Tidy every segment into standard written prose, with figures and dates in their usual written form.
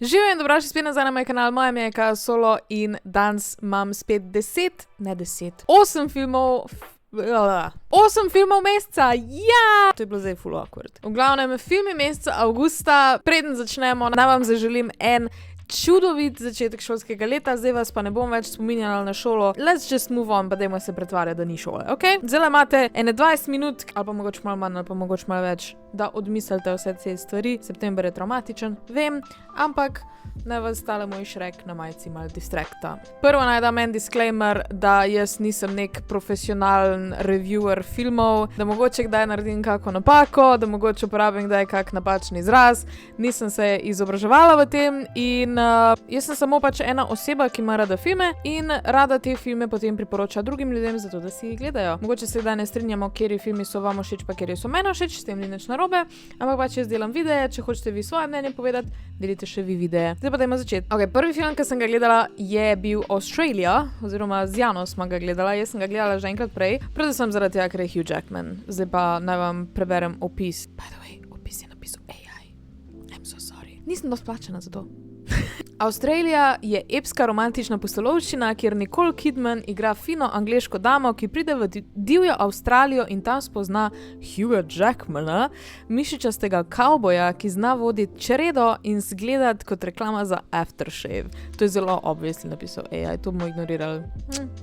Živijo in dobrodošli spet nazaj na moj kanal, moje ime je Kaja Solo in danes imam spet 8 filmov, 8 filmov meseca, ja! To je bilo zdaj full awkward. V glavnem, filmi meseca avgusta, preden začnemo, naj vam zaželim en čudovit začetek šolskega leta, zdaj vas pa ne bom več spominjala na šolo. Let's just move on, pa dajmo se pretvarjati, da ni šole, ok? Zdaj imate ene 20 minut, ali pa mogoče malo manj, ali pa mogoče malo več, da odmislite vse te stvari. September je traumatičen, vem, ampak naj vas tale moj Shrek na majici malo distrakta. Prvo naj dam en disclaimer, da jaz nisem nek profesionalen reviewer filmov, da mogoče kdaj naredim kako napako, da mogoče uporabim kdaj kak napačen izraz. Nisem se izobraževala v tem in jaz sem samo pač ena oseba, ki ima rada filme in rada te filme potem priporoča drugim ljudem, zato da si jih gledajo. Mogoče se kdaj ne strinjamo, kateri filmi so vam všeč, pa kateri so meni všeč, s tem ni nič narobe, ampak pač jaz delam videe, če hočete vi svoje mnenje povedati, delite še vi videe. Zdaj pa dajmo začeti. Ok, prvi film, ki sem ga gledala, je bil Australia, oziroma z Jano smo ga gledala, jaz sem ga gledala že enkrat prej, predvsem zaradi tega, ker je Hugh Jackman. Zdaj pa naj vam preberem opis. By the way, opis je napisal AI. I'm so sorry. Nisem dosti plačana za to. Australija je epska romantična pustolovščina, kjer Nicole Kidman igra fino angleško damo, ki pride v divjo Avstralijo in tam spozna Hugha Jackmana, mišičastega kavboja, ki zna voditi čredo in zgledati kot reklama za aftershave. To je zelo obvisno napisal AI, to bomo ignorirali.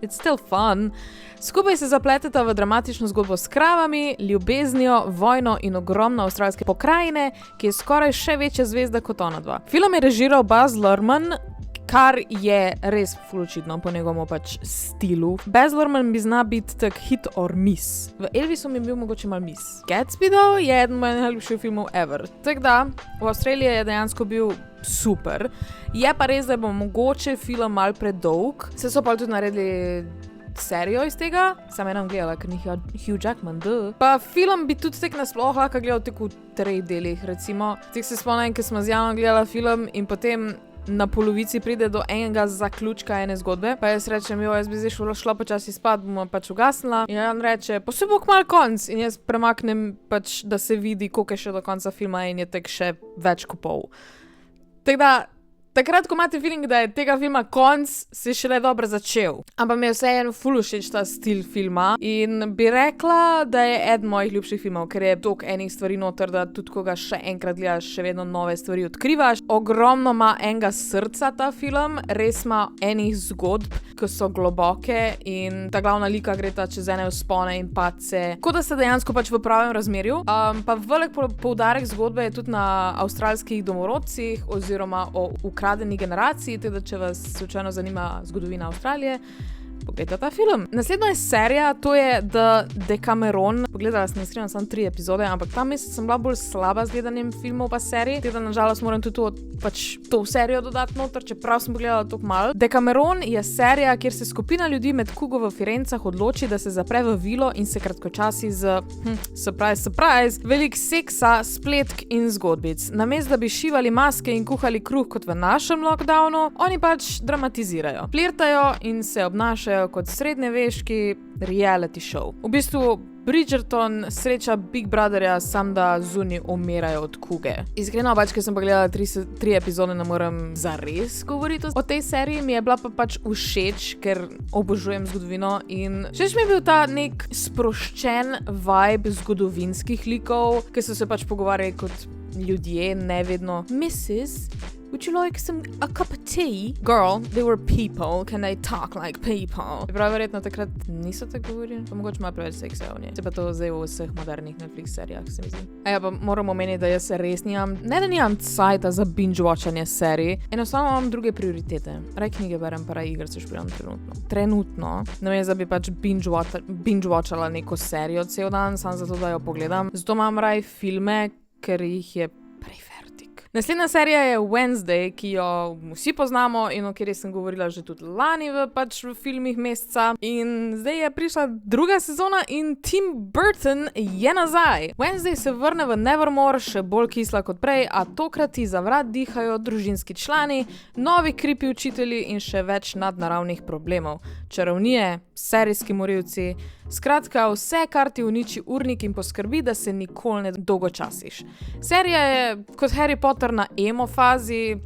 It's still fun. Skupaj se zapleteta v dramatično zgodbo s kravami, ljubeznijo, vojno in ogromno avstralske pokrajine, ki je skoraj še večja zvezda kot ona dva. Film je režiral Baz Luhrmann, kar je res ful očitno po njegovem pač stilu. Baz Luhrmann bi zna biti tak hit or miss. V Elvisu mi je bil mogoče mal miss. Gatsby though je eden mojih najljubših filmov ever. Tako da, v Avstraliji je dejansko bil super. Je pa res, da bo mogoče film mal predolg. Se so pa tudi naredili serijo iz tega, sam enem gledala, ker ni Hugh Jackman, Pa film bi tudi tek nasploh lahko gledal tek v 3 delih, recimo. Tek se spomnim, ker smo z Jano gledala film in potem na polovici pride do enega zaključka ene zgodbe, pa jaz rečem, jaz bi zdaj šla počasi spat, bomo pač ugasnila. In Jan reče, pa se bo kmalu konc. In jaz premaknem pač, da se vidi, koliko je še do konca filma in je tek še več kot pol. Tako da, takrat, ko imate feeling, da je tega filma konc, se je šele dobro začel. Ampak mi je vseeno ful všeč ta stil filma in bi rekla, da je eden mojih ljubših filmov, ker je toliko enih stvari noter, da tudi ko ga še enkrat gledaš, še vedno nove stvari odkrivaš. Ogromno ima enega srca ta film, res ima enih zgodb, ki so globoke in ta glavna lika gre ta čez ene vzpone in padce. Kot da se dejansko pač v pravem razmerju. Pa velik poudarek zgodbe je tudi na avstralskih domorodcih oziroma o ukradeni generaciji, tako da če vas slučajno zanima zgodovina Avstralije, pogledajte ta film. Naslednja je serija, to je The Decameron. Pogledala sem iskreno samo 3 epizode, ampak ta mesec sem bila bolj slaba z gledanjem filmov pa serij, tako da nažalost moram tudi to serijo dodati noter, čeprav sem pogledala toliko malo. Decameron je serija, kjer se skupina ljudi med kugo v Firencah odloči, da se zapre v vilo in se kratkočasi z, surprise, velik seksa, spletk in zgodbic. Namesto da bi šivali maske in kuhali kruh kot v našem lockdownu, oni pač dramatizirajo. Flirtajo in se obnašajo kot srednjeveški reality show. V bistvu Bridgerton sreča Big Brotherja, sam da zunaj umirajo od kuge. Iskreno pač, ker sem pa gledala 3 epizode, ne morem zares govoriti o tej seriji, mi je bila pa pač všeč, ker obožujem zgodovino in všeč mi je bil ta nek sproščen vibe zgodovinskih likov, ki so se pač pogovarjali kot ljudje, ne vedno Mrs. Would you like a cup of tea? Girl, they were people. Can they talk like people? Prav verjetno takrat niso tako govorili, pa mogoče malo preveč seksa v njej. Se pa to zdaj v vseh modernih Netflix serijah, se mi zdi. A ja, pa moram omeniti, da jaz res nimam cajta za binge-watchanje serij. Enostavno imam druge prioritete. Raj knjige berem, pa raj igrice špilam trenutno. Namesto da bi pač binge-watchala neko serijo cel dan, samo zato, da jo pogledam. Zato imam raj filme, ker jih je Naslednja serija je Wednesday, ki jo vsi poznamo in o kateri sem govorila že tudi lani v filmih meseca. In zdaj je prišla 2. sezona in Tim Burton je nazaj. Wednesday se vrne v Nevermore, še bolj kisla kot prej, a tokrat ti za vrat dihajo družinski člani, novi creepy učitelji in še več nadnaravnih problemov. Čarovnije, serijski morilci, skratka vse, kar ti uniči urnik in poskrbi, da se nikoli ne dolgočasiš. Serija je kot Harry Potter na emo fazi,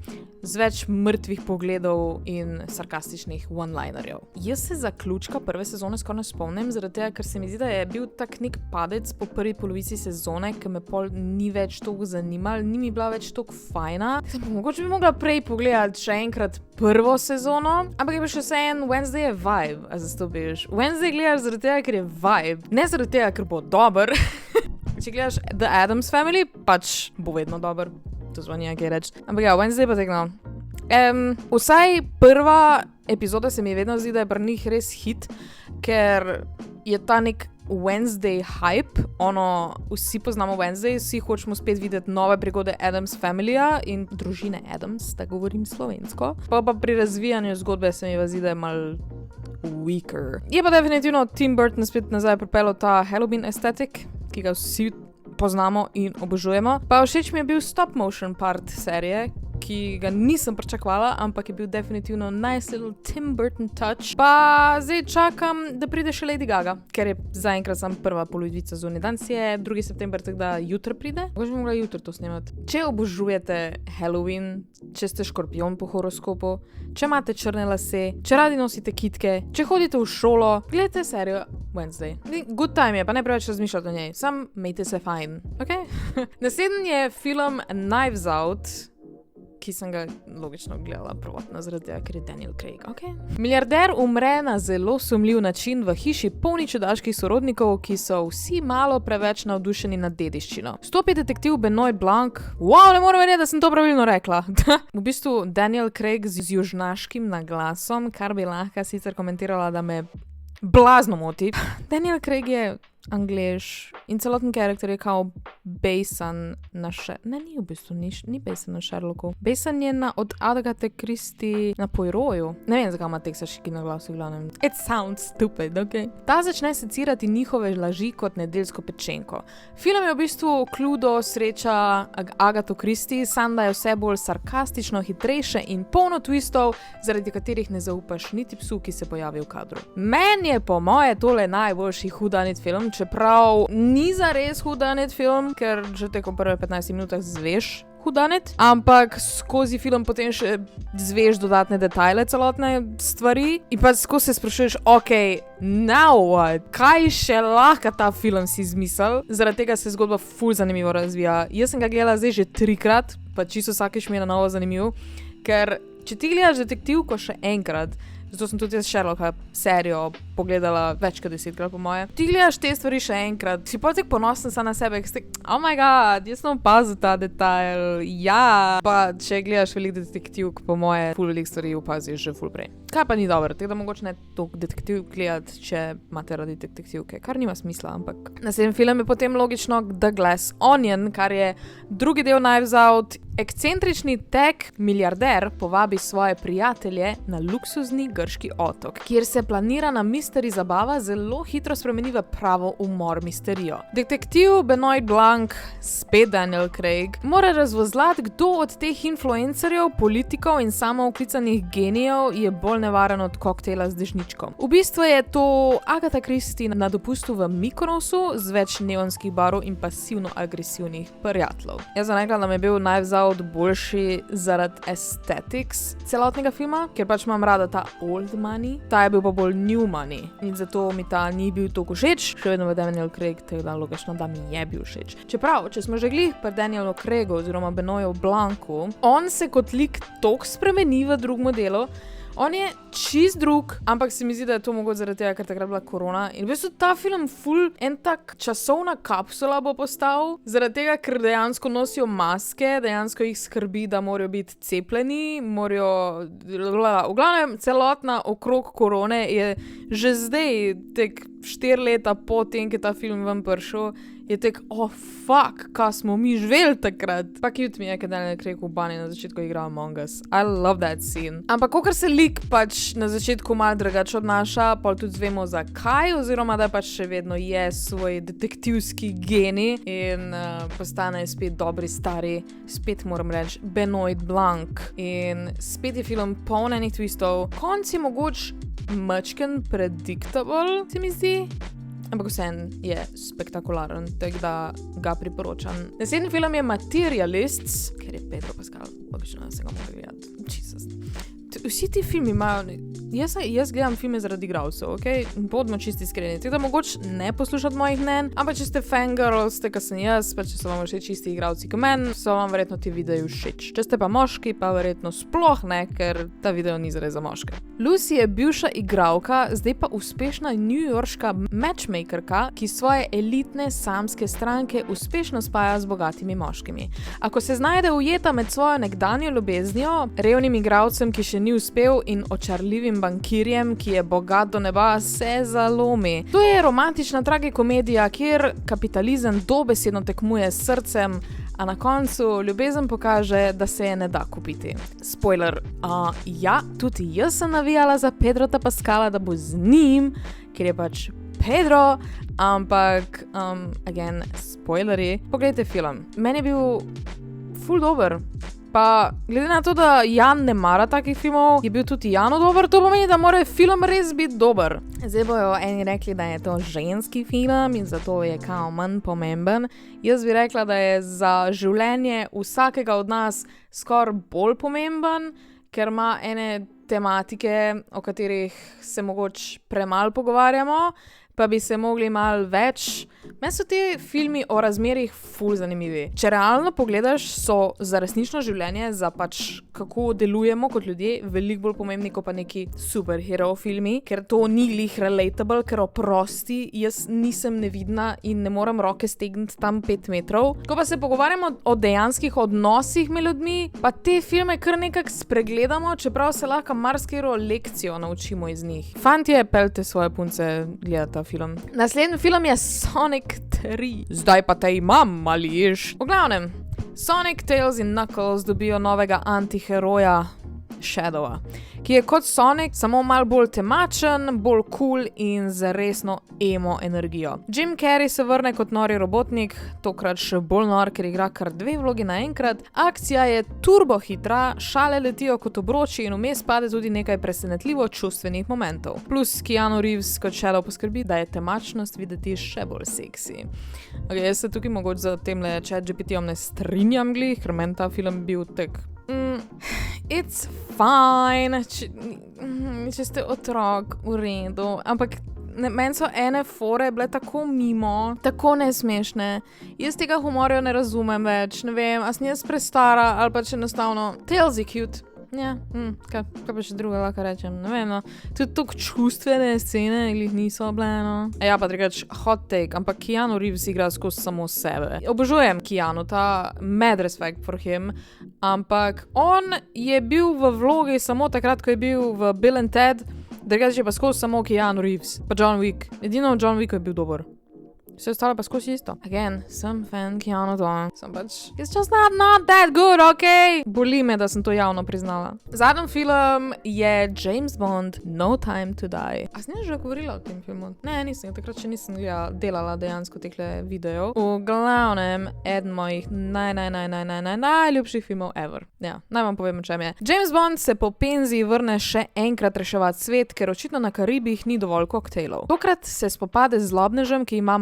z več mrtvih pogledov in sarkastičnih one-linerjev. Jaz se zaključka prve sezone skoraj ne spomnim, zaradi tega, ker se mi zdi, da je bil tak nek padec po prvi polovici sezone, ki me pol ni več toliko zanimal, ni mi bila več toliko fajna. Mogoče bi mogla prej pogledati še enkrat prvo sezono, ampak je pa še vse en Wednesday je vibe, a zastopiš. Wednesday gledaš zaradi tega, ker je vibe, ne zaradi tega, ker bo dober. Če gledaš The Addams Family, pač bo vedno dober, to zvanja kaj reči. Ampak ja, Wednesday pa tekno. Vsaj prva epizoda se mi vedno zdi, da je pri njih res hit, ker je ta nek Wednesday hype, vsi poznamo Wednesday, vsi hočemo spet videti nove prigode Addams Familyja in družine Addams, da govorim slovensko. Pa pri razvijanju zgodbe se mi zdi, da je mal weaker. Je pa definitivno Tim Burton spet nazaj pripeljal ta Halloween aesthetic, ki ga vsi poznamo in obožujemo. Pa všeč mi je bil stop motion part serije, ki ga nisem pričakovala, ampak je bil definitivno nice little Tim Burton touch. Pa zdaj čakam, da pride še Lady Gaga, ker je zaenkrat sam prva polovica zunaj. Danes je 2. september, tako da jutri pride. Mogoče bi mogla jutri to snemati. Če obožujete Halloween, če ste škorpion po horoskopu, če imate črne lase, če radi nosite kitke, če hodite v šolo, gledajte serijo Wednesday. Good time je, pa ne preveč razmišljati o njej. Sam mejte se fajn, ok? Naslednji je film Knives Out, ki sem ga logično gledala prvotno zaradi tega, ker je Daniel Craig, ok? Milijarder umre na zelo sumljiv način v hiši polni čudaških sorodnikov, ki so vsi malo preveč navdušeni nad dediščino. Vstopi detektiv Benoit Blanc. Wow, ne morem verjeti, da sem to pravilno rekla. V bistvu Daniel Craig z južnaškim naglasom, kar bi lahko sicer komentirala, da me blazno moti. Daniel Craig je Anglež in celoten karakter je kao basen na ne, ni v bistvu, ni basen na Sherlocku. Basen je od Agathe Christie na Poiroju. Ne vem, zakaj ima teksaški na glasu, glavnem. It sounds stupid, ok? Ta začne secirati njihove laži kot nedeljsko pečenko. Film je v bistvu Cluedo sreča Agatho Christie, sam da je vse bolj sarkastično, hitrejše in polno twistov, zaradi katerih ne zaupaš niti psu, ki se pojavi v kadru. Meni je po moje tole najboljši whodunit film, čeprav ni zares whodunit film, ker že tekom prve 15 minutah zveš whodunit, ampak skozi film potem še zveš dodatne detajle celotne stvari in pa skozi se sprašuješ, ok, now what? Kaj še lahko ta film si izmislil? Zaradi tega se zgodba ful zanimivo razvija. Jaz sem ga gledala zdaj že 3-krat, pa čisto vsakič mi je na novo zanimiv, ker če ti gledaš detektivko še enkrat, zato sem tudi Sherlocka serijo pogledala več kot 10-krat po moje. Ti gledaš te stvari še enkrat, si potek ponosen sam na sebe, ker si oh my god, jaz sem opazil ta detajl, ja. Pa če gledaš veliko detektivk, po moje, ful veliko stvari opaziš že ful prej. Kaj pa ni dobro, tako da mogoče ne toliko detektiv gledati, če imate radi detektivke, kar nima smisla, ampak naslednji film je potem logično The Glass Onion, kar je drugi del Knives Out. Ekscentrični tech milijarder povabi svoje prijatelje na luksuzni grški otok, kjer se planirana mystery zabava zelo hitro spremeni v pravo umor misterijo. Detektiv Benoit Blanc, spet Daniel Craig, mora razvozlati, kdo od teh influencerjev, politikov in samooklicanih genijev je bolj nevaren od koktejla z dežničkom. V bistvu je to Agatha Christie na dopustu v Mykonosu z več neonskih barov in pasivno-agresivnih prijateljev. Jaz sem rekla, da mi je bil Knives Out boljši zaradi aesthetics celotnega filma, ker pač imam rada ta old money, ta je bil pa bolj new money in zato mi ta ni bil toliko všeč, še vedno v Daniel Craig, tako da logično, da mi je bil všeč. Čeprav, če smo že glih pri Danielu Craigu oziroma Benoitu Blancu, on se kot lik toliko spremeni v drugem delu. On je čist drug, ampak se mi zdi, da je to mogoče zaradi tega, ker takrat bila korona. In v bistvu ta film ful en tak časovna kapsula bo postal, zaradi tega, ker dejansko nosijo maske, dejansko jih skrbi, da morajo biti cepljeni, v glavnem celotna okrog korone je že zdaj, tek 4 leta po tem, ki je ta film ven prišel, je tek, oh fuck, kaj smo mi živeli takrat. Pa cute mi je, ker Daniel Craig v bani na začetku igra Among Us. I love that scene. Ampak kakor se lik pač na začetku malo drugače odnaša, pol tudi zvemo zakaj, oziroma da pač še vedno je svoj detektivski genij in postane spet dobri stari, spet moram reči, Benoit Blanc. In spet je film poln enih twistov. Konc je mogoče mačken predictable, se mi zdi. ampak vseeno je spektakularen, tako da ga priporočam. Naslednji film je Materialists, ker je Pedro Pascal, obično se ga mora gledati. Jesus. Vsi ti filmi imajo, jaz gledam filme zaradi igralcev, okej? Bodimo čisti iskreni. Tako da mogoče ne poslušati mojih mnen, ampak če ste fangirl, ste ka sem jaz, pa če so vam všeč čisti igralci kot meni, so vam verjetno ti videi všeč. Če ste pa moški, pa verjetno sploh ne, ker ta video ni zares za moške. Lucy je bivša igralka, zdaj pa uspešna newyorška matchmakerka, ki svoje elitne samske stranke uspešno spaja z bogatimi moškimi. Ako se znajde ujeta med svojo nekdanjo ljubeznijo, revnim igralcem, ki še ni uspel, in očarljivim bankirjem, ki je bogat do neba, se zalomi. To je romantična tragikomedija, kjer kapitalizem dobesedno tekmuje s srcem, a na koncu ljubezen pokaže, da se je ne da kupiti. Spoiler, ja, tudi jaz sem navijala za Pedrota Pascala, da bo z njim, ker je pač Pedro, ampak, again, spoileri. Poglejte film. Meni je bil ful dober. Pa, glede na to, da Jan ne mara takih filmov, je bil tudi Jano dober, to pomeni, da mora film res biti dober. Zdaj bojo eni rekli, da je to ženski film in zato je kao manj pomemben. Jaz bi rekla, da je za življenje vsakega od nas skoraj bolj pomemben, ker ima ene tematike, o katerih se mogoče premalo pogovarjamo, pa bi se mogli malo več. Meni so ti filmi o razmerjih ful zanimivi. Če realno pogledaš, so za resnično življenje, za pač kako delujemo kot ljudje, veliko bolj pomembni kot pa neki superhero filmi, ker to ni glih relatable, ker oprosti, jaz nisem nevidna in ne morem roke stegniti tam 5 metrov. Ko pa se pogovarjamo o dejanskih odnosih med ljudmi, pa te filme kar nekako spregledamo, čeprav se lahko marsikero lekcijo naučimo iz njih. Fantje, peljte svoje punce gledati ta film. Naslednji film je Sonic 3. Zdaj pa te imam, mališ. V glavnem, Sonic, Tails in Knuckles dobijo novega antiheroja Shadowa, ki je kot Sonic, samo malo bolj temačen, bolj cool in z resno emo energijo. Jim Carrey se vrne kot nori robotnik, tokrat še bolj nor, ker igra kar 2 vlogi naenkrat. Akcija je turbo hitra, šale letijo kot obroči in vmes pade tudi nekaj presenetljivo čustvenih momentov. Plus Keanu Reeves kot Shadow poskrbi, da je temačnost videti še bolj seksi. Ok, jaz se tukaj mogoče za temle ChatGPT-om ne strinjam glih, ker meni ta film bil tak... It's fine, če ste otrok, v redu, ampak meni so ene fore bile tako mimo, tako nesmešne. Jaz tega humorja ne razumem več, ne vem, a sem jaz prestara ali pa če enostavno Tails je cute. Ja, kaj pa še druga lahko rečem, ne vem, no. Tudi toliko čustvene scene, glih niso bile, no. Ja, pa drugač, hot take, ampak Keanu Reeves igra skozi samo sebe. Obožujem Keanu, ta mad respect for him, ampak on je bil v vlogi samo takrat, ko je bil v Bill and Ted, drugač je pa skozi samo Keanu Reeves, pa John Wick. Edino v John Wicku je bil dober. Vse ostalo pa skozi isto. Again, sem fan Keanu Reeves. Sem pač, it's just not that good, okay? Boli me, da sem to javno priznala. Zadnji film je James Bond, No Time to Die. A sem že govorila o tem filmu? Ne, nisem, takrat še nisem delala dejansko tekle videov. V glavnem, eden mojih najljubših filmov ever. Ja, naj vam povem, o čem je. James Bond se po penziji vrne še enkrat reševati svet, ker očitno na Karibih ni dovolj koktejlov. Tokrat se spopade z zlobnežem, ki ima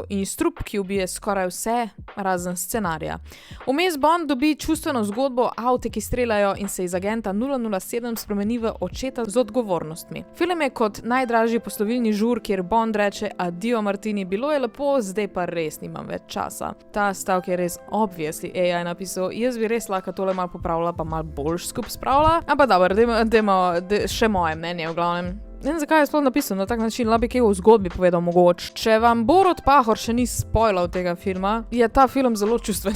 in strup, ki ubije skoraj vse, razen scenarija. Vmes Bond dobi čustveno zgodbo, avte, ki streljajo in se iz agenta 007 spremeni v očeta z odgovornostmi. Film je kot najdražji poslovilni žur, kjer Bond reče adio Martini, bilo je lepo, zdaj pa res nimam več časa. Ta stavek je res obviously AI napisal, jaz bi res lahko tole malo popravila, pa malo boljš skup spravila, ampak dobro, dajmo še moje mnenje v glavnem. Ne vem, zakaj je sploh napisal na tak način, lahko bi kaj v zgodbi povedal mogoče. Če vam Borut Pahor še ni spoilal tega filma, je ta film zelo čustven.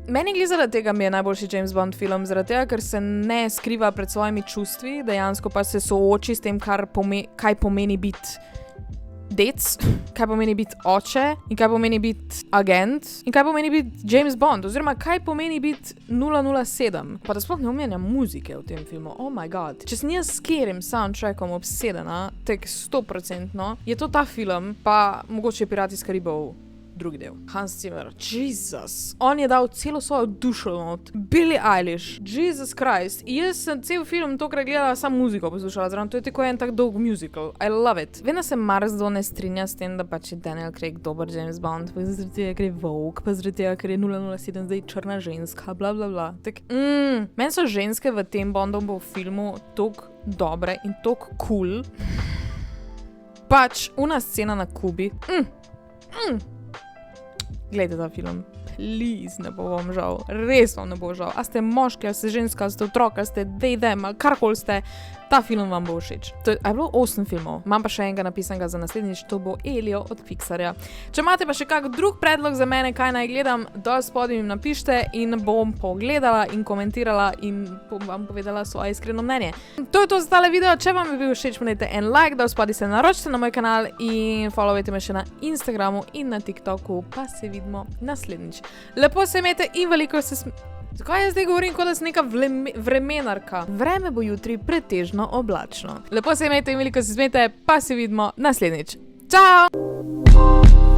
Meni glih zaradi tega mi je najboljši James Bond film, zaradi tega, ker se ne skriva pred svojimi čustvi, dejansko pa se sooči s tem, kaj pomeni biti dec, kaj pomeni biti oče in kaj pomeni biti agent in kaj pomeni biti James Bond, oziroma kaj pomeni biti 007. Pa da sploh ne omenjam muzike v tem filmu, oh my god. Če sem jaz s katerim soundtrackom obsedena, tek 100%, je to ta film, pa mogoče Pirati iz Karibov drugi del. Hans Zimmer, Jesus. On je dal celo svojo dušo not. Billie Eilish, Jesus Christ. Jaz sem cel film tokrat gledala samo muziko poslušala, zraven to je tako en tak dolg musical. I love it. Vem, da se marsikdo ne strinja s tem, da pač je Daniel Craig dober James Bond, pa zaradi tega, ker je Vogue, pa zaradi tega, ker je 007 zdaj črna ženska, bla bla bla. Tak, meni so ženske v tem Bondovom filmu tok dobre in tok cool. Pač, una scena na Kubi. Glejte ta film. Please, ne bo vam žal. Res vam ne bo žal. A ste moški, a ste ženska, a ste otrok, a ste dejdem, ali karkoli ste, ta film vam bo všeč. To je bilo 8 filmov. Imam pa še enega napisanega za naslednjič, to bo Elio od Pixarja. Če imate pa še kak drug predlog za mene, kaj naj gledam, dol spodaj mi napište in bom pogledala in komentirala in bom vam povedala svoje iskreno mnenje. To je to za tale video. Če vam je bil všeč, dajte en like, dol spodaj se naročite na moj kanal in followajte me še na Instagramu in na TikToku, pa se vidimo naslednjič. Lepo se imejte in veliko se Zakaj jaz zdaj govorim, kot da sem neka vremenarka? Vreme bo jutri pretežno oblačno. Lepo se imejte in veliko se smejte, pa se vidimo naslednjič. Čau!